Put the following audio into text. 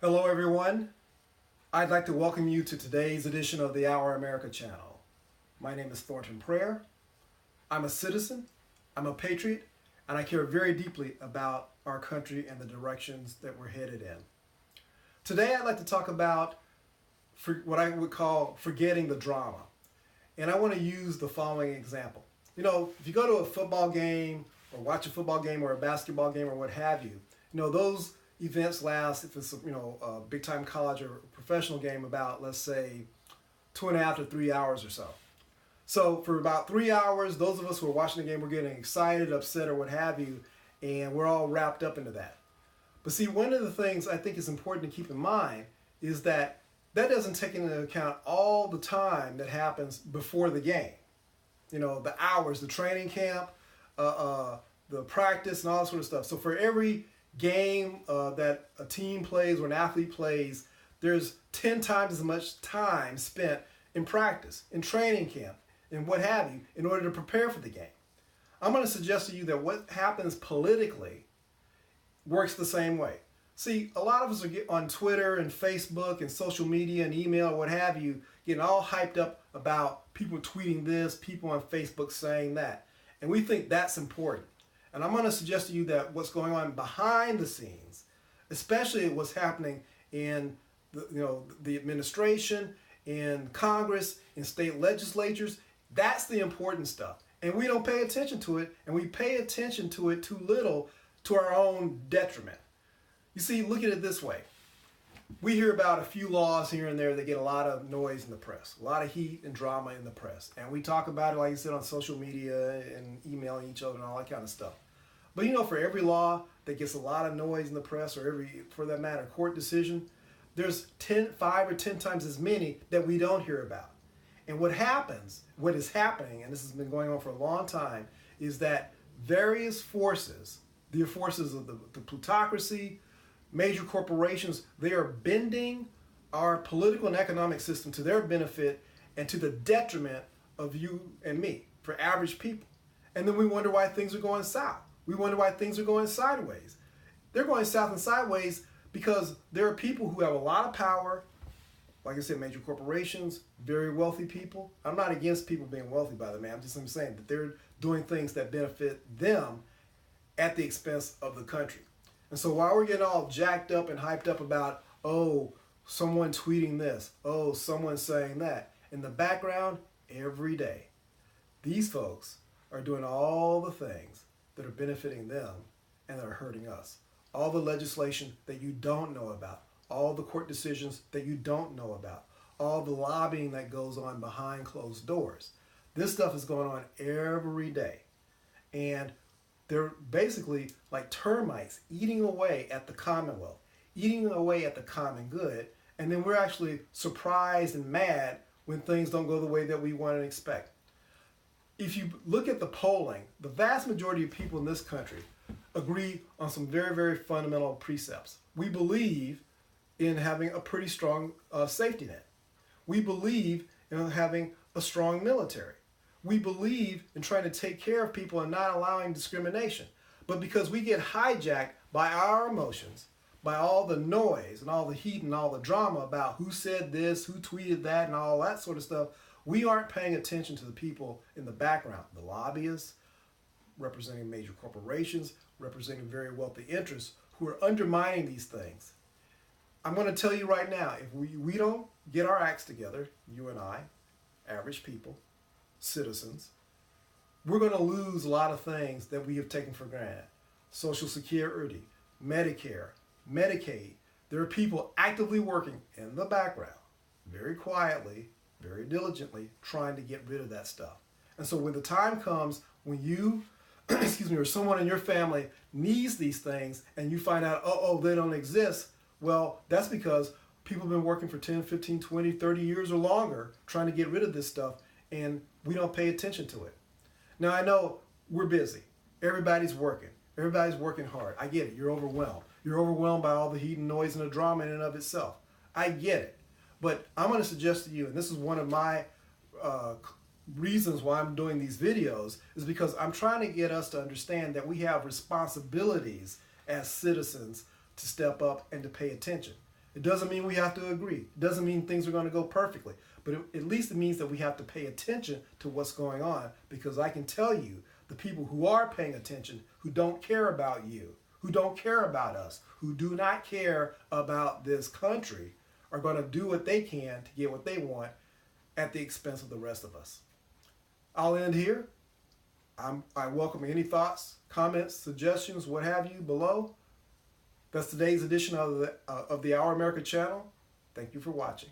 Hello, everyone. I'd like to welcome you to today's edition of the Our America channel. My name is Thornton Prayer. I'm a citizen, I'm a patriot, and I care very deeply about our country and the directions that we're headed in. Today, I'd like to talk about what I would call forgetting the drama. And I want to use the following example. If you go to a football game or watch a football game or a basketball game or what have you, those events last, if it's a big time college or professional game, about, let's say, 2.5 to 3 hours or so. So for about 3 hours, those of us who are watching the game, we're getting excited, upset, or what have you, and we're all wrapped up into that. But see, one of the things I think is important to keep in mind is that doesn't take into account all the time that happens before the game. The hours, the training camp, the practice, and all that sort of stuff. So for every game that a team plays or an athlete plays, there's 10 times as much time spent in practice, in training camp, and what have you, in order to prepare for the game. I'm going to suggest to you that what happens politically works the same way. See, a lot of us are on Twitter and Facebook and social media and email or what have you, getting all hyped up about people tweeting this, people on Facebook saying that. And we think that's important. And I'm going to suggest to you that what's going on behind the scenes, especially what's happening in the administration, in Congress, in state legislatures, that's the important stuff. And we don't pay attention to it, and we pay attention to it too little, to our own detriment. You see, look at it this way. We hear about a few laws here and there that get a lot of noise in the press, a lot of heat and drama in the press. And we talk about it, like I said, on social media and emailing each other and all that kind of stuff. But for every law that gets a lot of noise in the press, or for that matter, court decision, there's 5 or 10 times as many that we don't hear about. And what is happening, and this has been going on for a long time, is that various forces, the forces of the plutocracy, major corporations, they are bending our political and economic system to their benefit and to the detriment of you and me, for average people. And then we wonder why things are going south. We wonder why things are going sideways. They're going south and sideways because there are people who have a lot of power, like I said, major corporations, very wealthy people. I'm not against people being wealthy, by the way. I'm saying that they're doing things that benefit them at the expense of the country. And so while we're getting all jacked up and hyped up about, oh, someone tweeting this, oh, someone saying that, in the background, every day, these folks are doing all the things that are benefiting them and that are hurting us. All the legislation that you don't know about, all the court decisions that you don't know about, all the lobbying that goes on behind closed doors. This stuff is going on every day. And they're basically like termites eating away at the commonwealth, eating away at the common good, and then we're actually surprised and mad when things don't go the way that we want and expect. If you look at the polling, the vast majority of people in this country agree on some very, very fundamental precepts. We believe in having a pretty strong safety net. We believe in having a strong military. We believe in trying to take care of people and not allowing discrimination. But because we get hijacked by our emotions, by all the noise and all the heat and all the drama about who said this, who tweeted that, and all that sort of stuff, we aren't paying attention to the people in the background, the lobbyists, representing major corporations, representing very wealthy interests, who are undermining these things. I'm going to tell you right now, if we don't get our acts together, you and I, average people, citizens, we're going to lose a lot of things that we have taken for granted. Social Security, Medicare, Medicaid. There are people actively working in the background, very quietly, very diligently, trying to get rid of that stuff. And so when the time comes when you, or someone in your family needs these things and you find out, they don't exist, well, that's because people have been working for 10, 15, 20, 30 years or longer trying to get rid of this stuff, and we don't pay attention to it. Now, I know we're busy. Everybody's working. Everybody's working hard. I get it. You're overwhelmed. You're overwhelmed by all the heat and noise and the drama in and of itself. I get it. But I'm going to suggest to you, and this is one of my reasons why I'm doing these videos, is because I'm trying to get us to understand that we have responsibilities as citizens to step up and to pay attention. It doesn't mean we have to agree. It doesn't mean things are going to go perfectly. But at least it means that we have to pay attention to what's going on, because I can tell you the people who are paying attention, who don't care about you, who don't care about us, who do not care about this country, are going to do what they can to get what they want at the expense of the rest of us. I'll end here. I welcome any thoughts, comments, suggestions, what have you below. That's today's edition of the Our America channel. Thank you for watching.